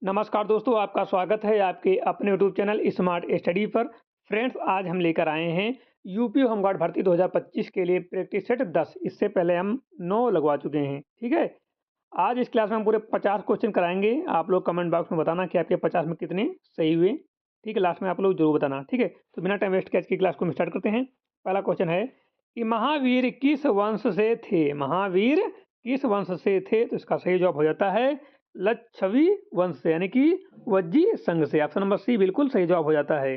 नमस्कार दोस्तों, आपका स्वागत है आपके अपने यूट्यूब चैनल स्मार्ट स्टडी पर। फ्रेंड्स, आज हम लेकर आए हैं यूपी होमगार्ड भर्ती 2025 के लिए प्रैक्टिस सेट 10। इससे पहले हम 9 लगवा चुके हैं। ठीक है, आज इस क्लास में हम पूरे 50 क्वेश्चन कराएंगे। आप लोग कमेंट बॉक्स में बताना कि आपके 50 में कितने सही हुए। ठीक है, लास्ट में आप लोग जरूर बताना। ठीक है, तो बिना टाइम वेस्ट किए आज की क्लास को हम स्टार्ट करते हैं। पहला क्वेश्चन है कि महावीर किस वंश से थे। महावीर किस वंश से थे? तो इसका सही जवाब हो जाता है लच्छवी वंश से, यानी कि वज्जी संघ से। ऑप्शन नंबर सी बिल्कुल सही जवाब हो जाता है।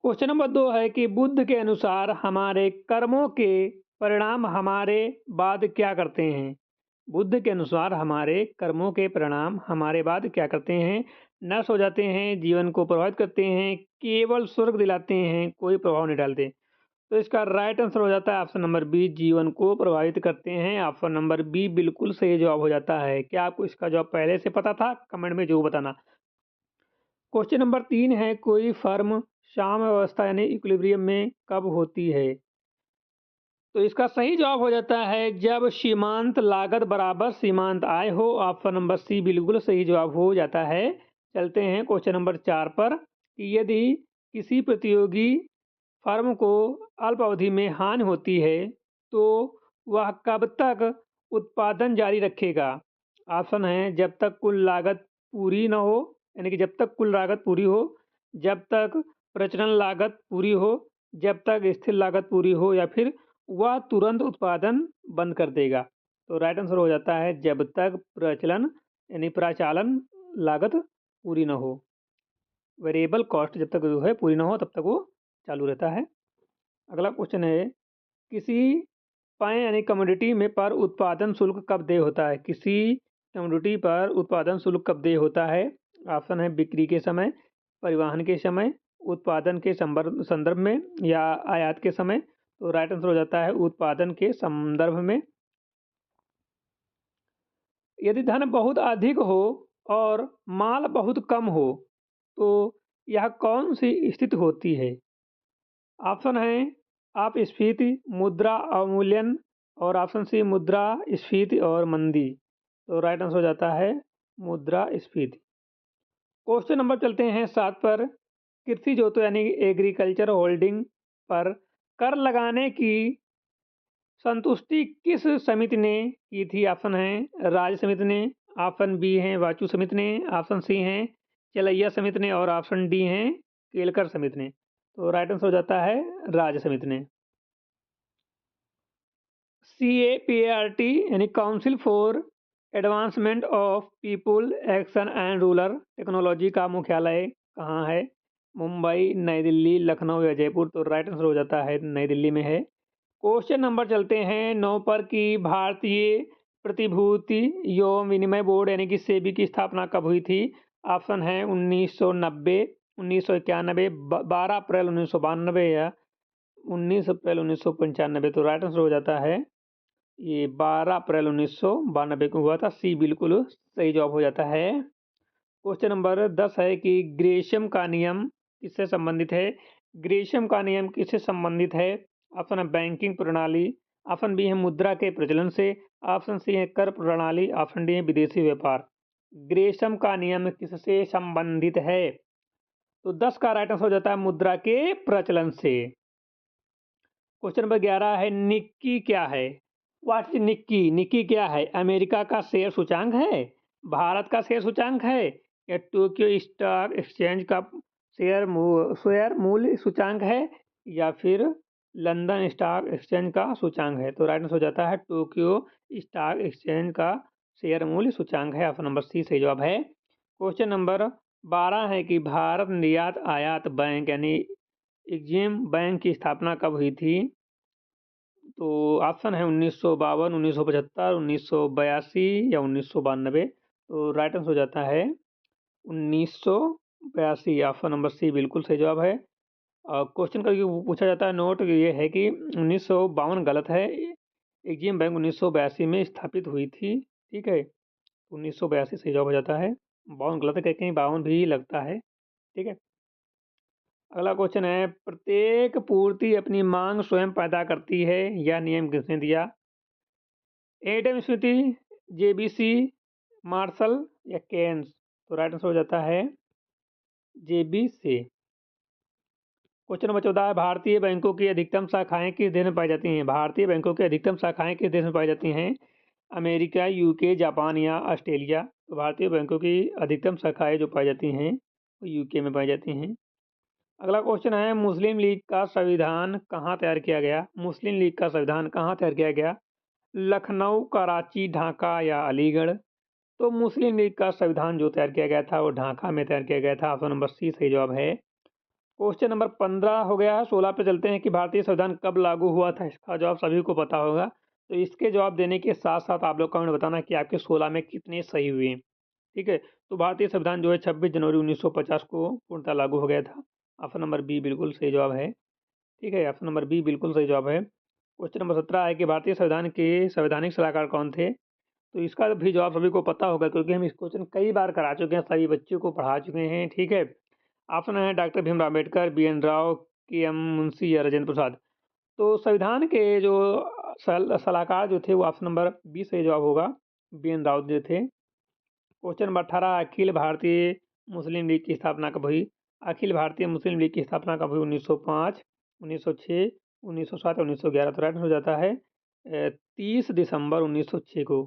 क्वेश्चन नंबर 2 है कि बुद्ध के अनुसार हमारे कर्मों के परिणाम हमारे बाद क्या करते हैं। बुद्ध के अनुसार हमारे कर्मों के परिणाम हमारे बाद क्या करते हैं? नष्ट हो जाते हैं, जीवन को प्रभावित करते हैं, केवल स्वर्ग दिलाते हैं, कोई प्रभाव नहीं डालते। तो इसका राइट आंसर हो जाता है ऑप्शन नंबर बी, जीवन को प्रभावित करते हैं। ऑप्शन नंबर बी बिल्कुल सही जवाब हो जाता है। क्या आपको इसका जवाब पहले से पता था? कमेंट में जरूर बताना। क्वेश्चन नंबर 3 है कोई फर्म साम्य अवस्था यानी इक्विलिब्रियम में कब होती है। तो इसका सही जवाब हो जाता है जब सीमांत लागत बराबर सीमांत आय हो। ऑप्शन नंबर सी बिल्कुल सही जवाब हो जाता है। चलते हैं क्वेश्चन नंबर 4 पर कि यदि किसी प्रतियोगी फर्म को अल्प अवधि में हानि होती है तो वह कब तक उत्पादन जारी रखेगा। ऑप्शन है जब तक कुल लागत पूरी न हो, यानी कि जब तक कुल लागत पूरी हो, जब तक प्रचलन लागत पूरी हो, जब तक स्थिर लागत पूरी हो, या फिर वह तुरंत उत्पादन बंद कर देगा। तो राइट आंसर हो जाता है जब तक प्रचलन यानी प्रचालन लागत पूरी न हो। वेरिएबल कॉस्ट जब तक जो है पूरी ना हो तब तक वो चालू रहता है। अगला क्वेश्चन है किसी पाए यानी कमोडिटी में पर उत्पादन शुल्क कब देय होता है। किसी कमोडिटी पर उत्पादन शुल्क कब देय होता है। ऑप्शन है बिक्री के समय, परिवहन के समय, उत्पादन के संदर्भ में, या आयात के समय। तो राइट आंसर हो जाता है उत्पादन के संदर्भ में। यदि धन बहुत अधिक हो और माल बहुत कम हो तो यह कौन सी स्थिति होती है। ऑप्शन है अपस्फीति, मुद्रा अवमूल्यन, और ऑप्शन सी मुद्रा स्फीति और मंदी। तो राइट आंसर हो जाता है मुद्रा स्फीति। क्वेश्चन नंबर चलते हैं 7 पर कृषि जोतो यानी एग्रीकल्चर होल्डिंग पर कर लगाने की संतुष्टि किस समिति ने की थी। ऑप्शन है राज्य समिति ने, ऑप्शन बी है वाचु समिति ने, ऑप्शन सी है चलैया समिति ने, और ऑप्शन डी है केलकर समिति ने। तो राइट आंसर हो जाता है राज्य समिति ने। CAPART यानी council for advancement of people action and rural technology का मुख्यालय कहाँ है। मुंबई, नई दिल्ली, लखनऊ या जयपुर। तो राइट आंसर हो जाता है नई दिल्ली में है। क्वेश्चन नंबर चलते हैं 9 पर कि भारतीय प्रतिभूति एवं विनिमय बोर्ड यानी कि सेबी की स्थापना कब हुई थी। ऑप्शन है 1990, 1991, 12 अप्रैल 1992, या 19 अप्रैल 1995। तो राइट आंसर हो जाता है ये 12 अप्रैल 1992 को हुआ था। सी बिल्कुल सही जवाब हो जाता है। क्वेश्चन नंबर 10 है कि ग्रेशम का नियम किससे संबंधित है। ग्रेशम का नियम किससे संबंधित है। ऑप्शन है बैंकिंग प्रणाली, ऑप्शन बी है मुद्रा के प्रचलन से, ऑप्शन सी है कर प्रणाली, ऑप्शन डी है विदेशी व्यापार। ग्रेशम का नियम किससे संबंधित है। तो 10 का राइट आंसर हो जाता है मुद्रा के प्रचलन से। क्वेश्चन नंबर 11 है निक्की क्या है। What is Nikki. निक्की क्या है? अमेरिका का शेयर सूचांक है, भारत का शेयर सूचांक है, या टोक्यो स्टॉक एक्सचेंज का शेयर मूल्य सूचांक है, या फिर लंदन स्टॉक एक्सचेंज का सूचांक है। तो राइट आंसर हो जाता है टोक्यो स्टॉक एक्सचेंज का शेयर मूल्य सूचांक है। ऑप्शन नंबर सी सही जवाब है। क्वेश्चन नंबर 12 है कि भारत निर्यात आयात बैंक यानी एग्जिम बैंक की स्थापना कब हुई थी। तो ऑप्शन है 1952, 1975, 1982 या 1992। तो राइट आंसर हो जाता है 1982। ऑप्शन नंबर सी बिल्कुल सही जवाब है। क्वेश्चन का ये पूछा जाता है नोट ये है कि 1952 गलत है। एग्जिम बैंक 1982 में स्थापित हुई थी। ठीक है, 1982 सही जवाब हो जाता है। 52 गलत है, कहीं कहीं 52 भी लगता है। ठीक है, अगला क्वेश्चन है प्रत्येक पूर्ति अपनी मांग स्वयं पैदा करती है, यह नियम किसने दिया। एडम स्मिथ, JBC, मार्शल या केन्स? तो राइट आंसर हो जाता है JB से। क्वेश्चन नंबर 14 है, भारतीय बैंकों की अधिकतम शाखाएं किस देश में पाई जाती हैं? भारतीय बैंकों की अधिकतम शाखाएं किस देश में पाई जाती हैं? अमेरिका, यूके, जापान या ऑस्ट्रेलिया? तो भारतीय बैंकों की अधिकतम शाखाएं जो पाई जाती हैं वो यूके में पाई जाती हैं। अगला क्वेश्चन है, मुस्लिम लीग का संविधान कहाँ तैयार किया गया? मुस्लिम लीग का संविधान कहाँ तैयार किया गया? लखनऊ, कराची, ढाका या अलीगढ़? तो मुस्लिम लीग का संविधान जो तैयार किया गया था वो ढाका में तैयार किया गया था। ऑप्शन नंबर सी सही जवाब है। क्वेश्चन नंबर 15 हो गया है। 16 पे चलते हैं कि भारतीय संविधान कब लागू हुआ था? इसका जवाब सभी को पता होगा। तो इसके जवाब देने के साथ साथ आप लोग कमेंट बताना कि आपके 16 में कितने सही हुए। ठीक है, तो भारतीय संविधान जो है 26 जनवरी 1950 को पूर्णतः लागू हो गया था। ऑप्शन नंबर बी बिल्कुल सही जवाब है। ठीक है, ऑप्शन नंबर बी बिल्कुल सही जवाब है। क्वेश्चन नंबर 17 है कि भारतीय संविधान के संवैधानिक सलाहकार कौन थे? तो इसका भी जवाब सभी को पता होगा क्योंकि हम इस क्वेश्चन कई बार करा चुके हैं, सभी बच्चों को पढ़ा चुके हैं। ठीक है, ऑप्शन है doctor Bhimrao Ambedkar, BN Rao, KM Munshi या राजेंद्र प्रसाद। तो संविधान के जो सलाहकार जो थे वो ऑप्शन नंबर बी सही जवाब होगा, BN राव जो थे। क्वेश्चन नंबर 18, अखिल भारतीय मुस्लिम लीग की स्थापना कब हुई? अखिल भारतीय मुस्लिम लीग की स्थापना कब हुई? 1905, 1906, 1907 या 1911? तो राइट हो जाता है 30 दिसंबर 1906 को।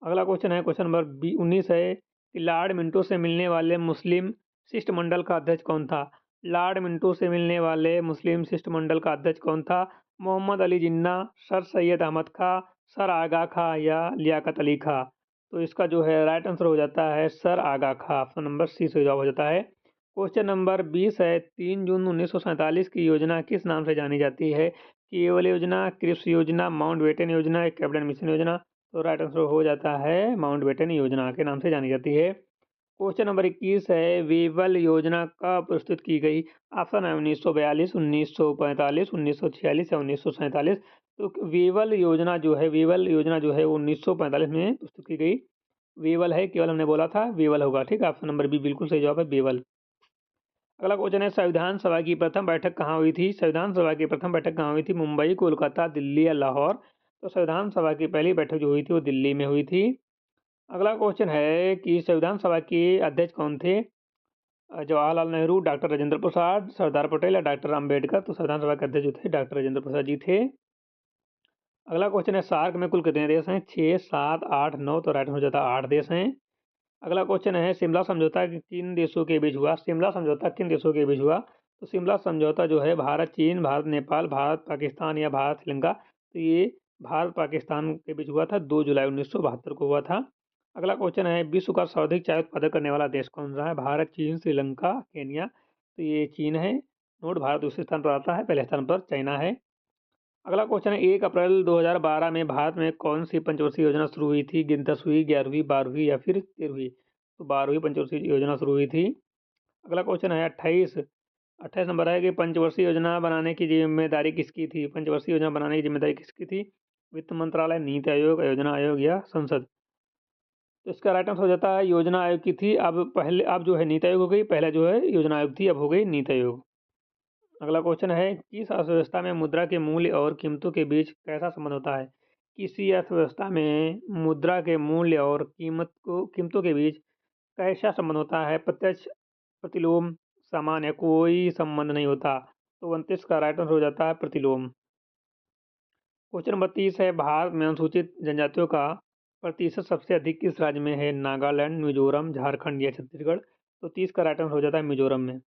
अगला क्वेश्चन है, क्वेश्चन नंबर 19 है कि लॉर्ड मिंटो से मिलने वाले मुस्लिम शिष्टमंडल का अध्यक्ष कौन था? लॉर्ड मिंटो से मिलने वाले मुस्लिम शिष्टमंडल का अध्यक्ष कौन था? मोहम्मद अली जिन्ना, सर सैयद अहमद खां, सर आगा खां या लियाकत अली खां? तो इसका जो है राइट आंसर हो जाता है सर आगा खां। ऑप्शन नंबर सी से जवाब हो जाता है। क्वेश्चन नंबर 20 है, 3 जून 1947 की योजना किस नाम से जानी जाती है? केवल योजना, कृषि योजना, माउंटबेटन योजना या कैबिनेट मिशन योजना? तो राइट आंसर हो जाता है माउंटबेटन योजना के नाम से जानी जाती है। क्वेश्चन नंबर 21 है, वेबल योजना कब प्रस्तुत की गई? ऑप्शन है 1942, 1945, 1946 या 1947? तो वेबल योजना जो है वो 1945 में प्रस्तुत की गई। वेबल है, केवल हमने बोला था वेबल होगा। ठीक है, ऑप्शन नंबर बी बिल्कुल सही जवाब है, वेबल। अगला क्वेश्चन है, संविधान सभा की प्रथम बैठक कहाँ हुई थी? संविधान सभा की प्रथम बैठक कहाँ हुई थी? मुंबई, कोलकाता, दिल्ली या लाहौर? तो संविधान सभा की पहली बैठक जो हुई थी वो दिल्ली में हुई थी। अगला क्वेश्चन है कि संविधान सभा के अध्यक्ष कौन थे? जवाहरलाल नेहरू, डॉक्टर राजेंद्र प्रसाद, सरदार पटेल या डॉक्टर अम्बेडकर? तो संविधान सभा के अध्यक्ष जो थे डॉक्टर राजेंद्र प्रसाद जी थे। अगला क्वेश्चन है, सार्क में कुल कितने देश हैं? 6, 7, 8, 9? तो राइट हो जाता है 8 देश हैं। अगला क्वेश्चन है, शिमला समझौता किन देशों के बीच हुआ? शिमला समझौता किन देशों के बीच हुआ? तो शिमला समझौता जो है भारत चीन, भारत नेपाल, भारत पाकिस्तान या भारत श्रीलंका? तो ये भारत पाकिस्तान के बीच हुआ था, 2 जुलाई 1972 को हुआ था। अगला क्वेश्चन है, विश्व का सर्वाधिक चाय उत्पादन करने वाला देश कौन सा है? भारत, चीन, श्रीलंका, केन्या? तो ये चीन है। नोट, भारत दूसरे स्थान पर आता है, पहले स्थान पर चाइना है। अगला क्वेश्चन है, 1 अप्रैल 2012 में भारत में कौन सी पंचवर्षीय योजना शुरू हुई थी? 10वीं, 11वीं, 12वीं या फिर 13वीं? तो 12वीं पंचवर्षीय योजना शुरू हुई थी। अगला क्वेश्चन है 28 नंबर है कि पंचवर्षीय योजना बनाने की जिम्मेदारी किसकी थी? पंचवर्षीय योजना बनाने की जिम्मेदारी किसकी थी? वित्त मंत्रालय, नीति आयोग, योजना आयोग या संसद? तो इसका राइट आंसर हो जाता है योजना आयोग की थी। अब जो है नीति आयोग हो गई, पहले जो है योजना आयोग थी, अब हो गई नीति आयोग। अगला क्वेश्चन है, किस अर्थव्यवस्था में मुद्रा के मूल्य और कीमतों के बीच कैसा संबंध होता है? किसी अर्थव्यवस्था में मुद्रा के मूल्य और कीमतों के बीच कैसा संबंध होता है? प्रत्यक्ष, प्रतिलोम, सामान्य, कोई संबंध नहीं होता। तो 29 का राइट आंसर हो जाता है प्रतिलोम। क्वेश्चन नंबर 30 है, भारत में अनुसूचित जनजातियों का प्रतिशत सबसे अधिक किस राज्य में है? नागालैंड, मिजोरम, झारखंड या छत्तीसगढ़? तो 30 का राइट आंसर हो जाता है मिजोरम में।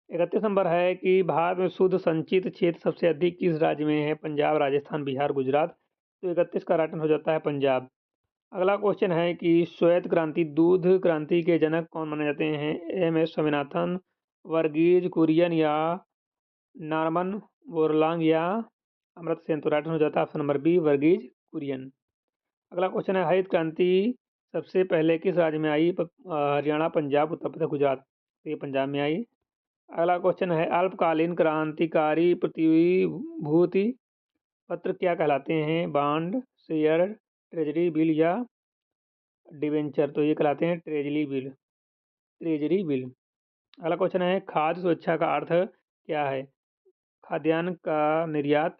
31 नंबर है कि भारत में शुद्ध संचित क्षेत्र सबसे अधिक किस राज्य में है? पंजाब, राजस्थान, बिहार, गुजरात? तो 31 का राइट आंसर हो जाता है पंजाब। अगला क्वेश्चन है कि श्वेत क्रांति, दूध क्रांति के जनक कौन माने जाते हैं? MS स्वामीनाथन, वर्गीज कुरियन या नॉर्मन बोरलॉग या अमर्त्य सेन? तो राइट आंसर हो जाता है option number B, Verghese Kurien. अगला क्वेश्चन है, हरित क्रांति सबसे पहले किस राज्य में आई? हरियाणा, पंजाब, उत्तर प्रदेश, गुजरात? तो ये पंजाब में आई। अगला क्वेश्चन है, अल्पकालीन क्रांतिकारी प्रतिभूति पत्र क्या कहलाते हैं? बॉन्ड, शेयर, ट्रेजरी बिल या डिवेंचर? तो ये कहलाते हैं ट्रेजरी बिल। अगला क्वेश्चन है, खाद्य सुरक्षा का अर्थ क्या है? खाद्यान्न का निर्यात,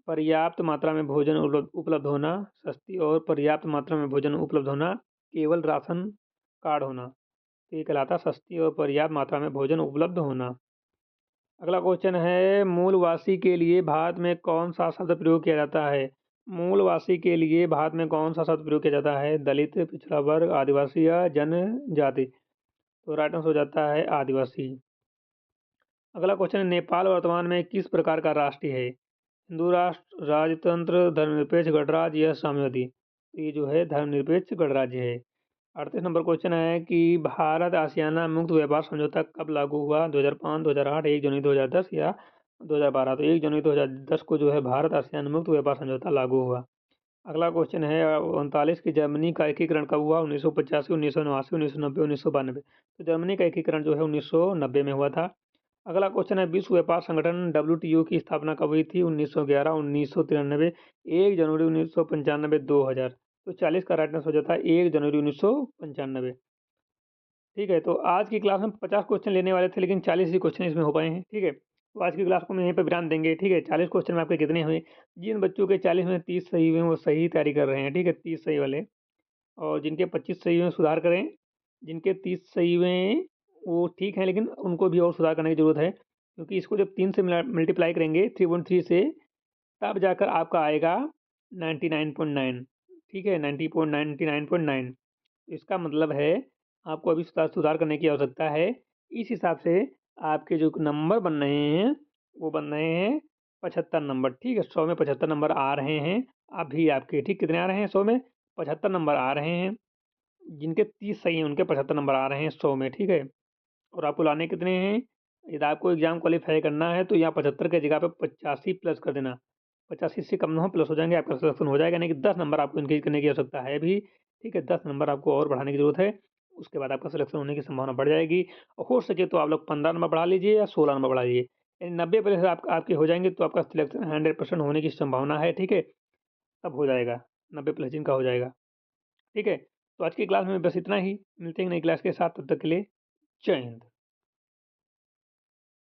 पर्याप्त मात्रा में भोजन उपलब्ध होना, सस्ती और पर्याप्त मात्रा में भोजन उपलब्ध होना, केवल राशन कार्ड होना। तो ये कहलाता है सस्ती और पर्याप्त मात्रा में भोजन उपलब्ध होना। अगला क्वेश्चन है, मूलवासी के लिए भारत में कौन सा शब्द प्रयोग किया जाता है? मूलवासी के लिए भारत में कौन सा शब्द प्रयोग किया जाता है? दलित, पिछड़ा वर्ग, आदिवासी या जनजाति। तो राइट आंसर हो जाता है आदिवासी। अगला क्वेश्चन है, नेपाल वर्तमान में किस प्रकार का राष्ट्र है? हिंदू राष्ट्र, राजतंत्र, धर्मनिरपेक्ष गणराज्य या साम्यवादी। तो ये जो है धर्मनिरपेक्ष गणराज्य है। 38 नंबर क्वेश्चन है कि भारत आसियाना मुक्त व्यापार समझौता कब लागू हुआ? 2005, 2008, 1 जनवरी 2010 या 2012। तो 1 जनवरी 2010 को जो है भारत आसियान मुक्त व्यापार समझौता लागू हुआ। अगला क्वेश्चन है, 39 की जर्मनी का एकीकरण कब हुआ? 1985, 1989, 1990, 1992। तो जर्मनी का एकीकरण जो है 1990 में हुआ था। अगला क्वेश्चन है, विश्व व्यापार संगठन WTO की स्थापना कब हुई थी? 1911, 1993, 1 जनवरी 1995, 2000। तो 40 का राइट आंसर हो जाता है 1 जनवरी 1995। ठीक है, तो आज की क्लास में 50 क्वेश्चन लेने वाले थे, लेकिन 40 ही क्वेश्चन इसमें हो पाए हैं। ठीक है, तो आज की क्लास को हम यहीं पर विराम देंगे। ठीक है, 40 क्वेश्चन में आपके कितने हुए? जिन बच्चों के 40 में 30 सही हुए हैं, वो सही तैयारी कर रहे हैं। ठीक है, 30 सही वाले। और जिनके 25 सही हुए हैं, सुधार करें। जिनके 30 सही हुए हैं, वो ठीक है, लेकिन उनको भी और सुधार करने की ज़रूरत है, क्योंकि इसको जब 3 से मल्टीप्लाई करेंगे 3.3 से, तब जाकर आपका आएगा 99.9। ठीक है, 99.9। इसका मतलब है आपको अभी सुधार करने की आवश्यकता है। इस हिसाब से आपके जो नंबर बन रहे हैं, वो बन रहे हैं 75 नंबर। ठीक है, 100 में 75 नंबर आ रहे हैं अभी आपके। ठीक, कितने आ रहे हैं? 100 में 75 नंबर आ रहे हैं। जिनके 30 सही हैं, उनके 75 नंबर आ रहे हैं 100 में। ठीक है, और आपको लाने कितने हैं? यदि आपको एग्जाम क्वालिफाई करना है तो यहाँ 75 की जगह पे 85 प्लस कर देना। 85 से कम ना हो, प्लस हो जाएंगे, आपका सिलेक्शन हो जाएगा। यानी कि 10 नंबर आपको इंक्रीज करने की आवश्यकता है अभी। ठीक है, 10 नंबर आपको और बढ़ाने की जरूरत है। उसके बाद आपका सिलेक्शन होने की संभावना बढ़ जाएगी। और हो सके तो आप लोग 15 नंबर बढ़ा लीजिए या 16 नंबर बढ़ा लीजिए। यानी 90 प्लस आपके हो जाएंगे तो आपका सिलेक्शन 100% होने की संभावना है। ठीक है, तब हो जाएगा 90 प्लस जिनका हो जाएगा। ठीक है, तो आज की क्लास में बस इतना ही। मिलते हैं नई क्लास के साथ, तब तक के लिए जय हिंद।